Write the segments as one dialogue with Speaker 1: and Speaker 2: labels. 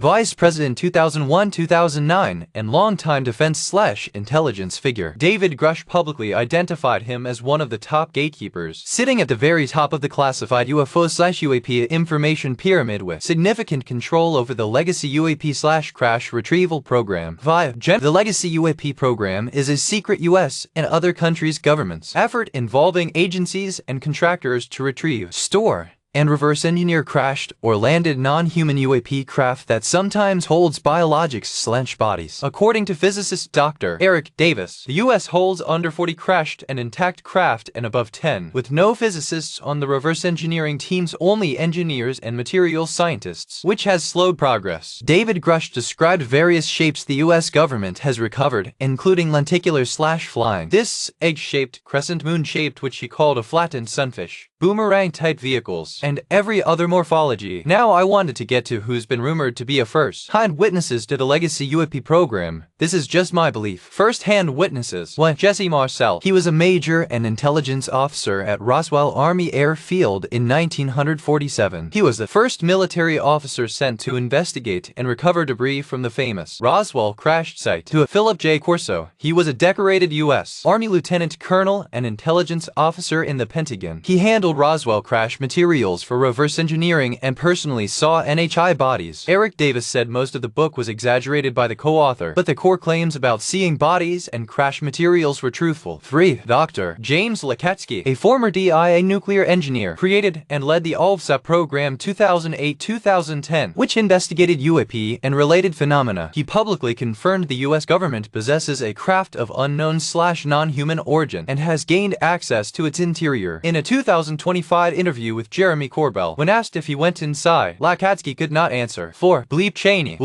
Speaker 1: Vice President 2001-2009, and longtime defense/intelligence figure. David Grush publicly identified him as one of the top gatekeepers, sitting at the very top of the classified UFO/UAP information pyramid with significant control over the Legacy UAP/crash retrieval program. The Legacy UAP program is a secret U.S. and other countries' governments' effort involving agencies and contractors to retrieve, store, and reverse engineer crashed or landed non-human UAP craft that sometimes holds biologics/bodies. According to physicist Dr. Eric Davis, the U.S. holds under 40 crashed and intact craft and above 10, with no physicists on the reverse engineering teams, only engineers and materials scientists, which has slowed progress. David Grush described various shapes the U.S. government has recovered, including lenticular/flying, this egg-shaped, crescent moon-shaped, which he called a flattened sunfish, boomerang-type vehicles, and every other morphology. Now I wanted to get to who's been rumored to be a first-hand witnesses to the Legacy UAP program. This is just my belief. First-hand witnesses. 1. Jesse Marcel. He was a major and intelligence officer at Roswell Army Airfield in 1947. He was the first military officer sent to investigate and recover debris from the famous Roswell crash site. 2. Philip J. Corso. He was a decorated U.S. Army lieutenant colonel and intelligence officer in the Pentagon. He handled Roswell crash materials for reverse engineering and personally saw NHI bodies. Eric Davis said most of the book was exaggerated by the co-author, but the core claims about seeing bodies and crash materials were truthful. 3. Dr. James Lakatsky, a former DIA nuclear engineer, created and led the ULFSAP program 2008-2010, which investigated UAP and related phenomena. He publicly confirmed the U.S. government possesses a craft of unknown/non-human origin and has gained access to its interior. In a 2025 interview with Jeremy Corbell, when asked if he went inside, Lakatsky could not answer. 4. Bleep Cheney,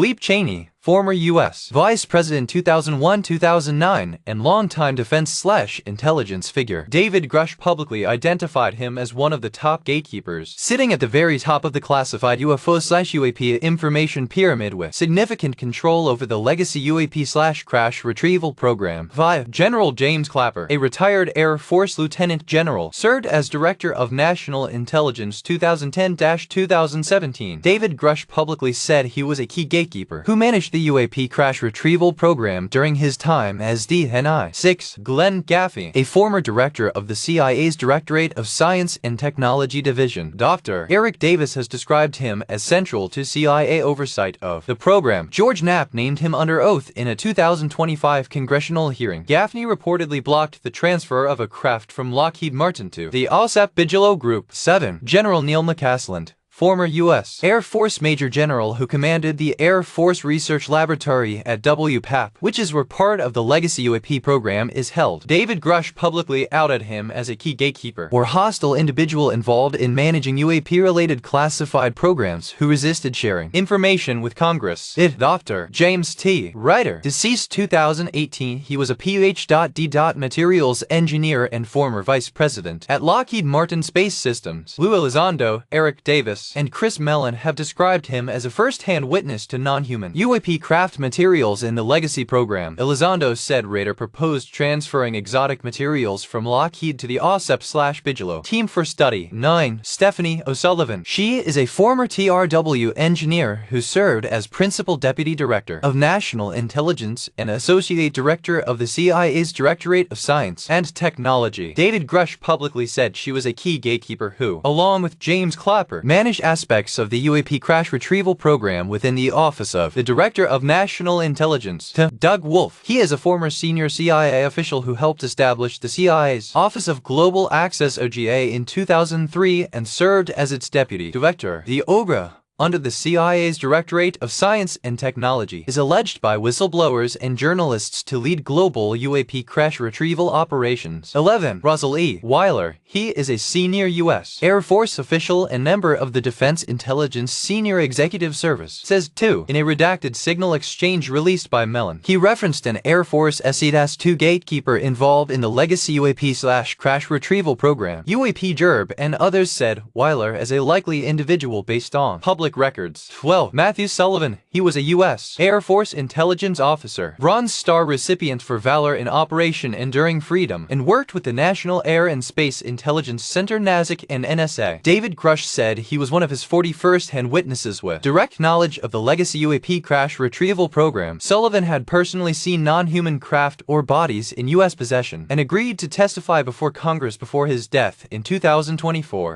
Speaker 1: former U.S. Vice President 2001-2009, and longtime defense/intelligence figure. David Grush publicly identified him as one of the top gatekeepers, sitting at the very top of the classified UFO/UAP information pyramid with significant control over the Legacy UAP/crash retrieval program. 5. General James Clapper, a retired Air Force Lieutenant General, served as Director of National Intelligence 2010-2017. David Grush publicly said he was a key gatekeeper who managed the UAP crash retrieval program during his time as DNI. 6. Glenn Gaffney, a former director of the CIA's Directorate of Science and Technology Division. Dr. Eric Davis has described him as central to CIA oversight of the program. George Knapp named him under oath in a 2025 congressional hearing. Gaffney reportedly blocked the transfer of a craft from Lockheed Martin to the ULFSAP Bigelow Group. 7. General Neil McCasland, former U.S. Air Force Major General who commanded the Air Force Research Laboratory at WPAP, which is where part of the Legacy UAP program is held. David Grush publicly outed him as a key gatekeeper or hostile individual involved in managing UAP-related classified programs who resisted sharing information with Congress. Dr. James T. Ryder, deceased 2018, he was a Ph.D. materials engineer and former vice president at Lockheed Martin Space Systems. Lou Elizondo, Eric Davis, and Chris Mellon have described him as a first-hand witness to non-human UAP craft materials in the Legacy program. Elizondo said Rader proposed transferring exotic materials from Lockheed to the ULFSAP/Bigelow team for study. 9. Stephanie O'Sullivan. She is a former TRW engineer who served as Principal Deputy Director of National Intelligence and Associate Director of the CIA's Directorate of Science and Technology. David Grush publicly said she was a key gatekeeper who, along with James Clapper, managed aspects of the UAP crash retrieval program within the Office of the Director of National Intelligence. Doug Wolf. He is a former senior CIA official who helped establish the CIA's Office of Global Access OGA in 2003 and served as its Deputy Director. The OGA, under the CIA's Directorate of Science and Technology, is alleged by whistleblowers and journalists to lead global UAP crash retrieval operations. 11. Russell E. Weiler. He is a senior U.S. Air Force official and member of the Defense Intelligence Senior Executive Service. Says 2. In a redacted signal exchange released by Mellon, he referenced an Air Force SE-2 gatekeeper involved in the Legacy UAP/crash retrieval program. UAP Jerb and others said Weiler as a likely individual based on public public records. 12. Matthew Sullivan. He was a U.S. Air Force intelligence officer, Bronze Star recipient for valor in Operation Enduring Freedom, and worked with the National Air and Space Intelligence Center (NASIC) and NSA. David Grush said he was one of his 40 first-hand witnesses with direct knowledge of the Legacy UAP crash retrieval program. Sullivan had personally seen non-human craft or bodies in U.S. possession and agreed to testify before Congress before his death in 2024.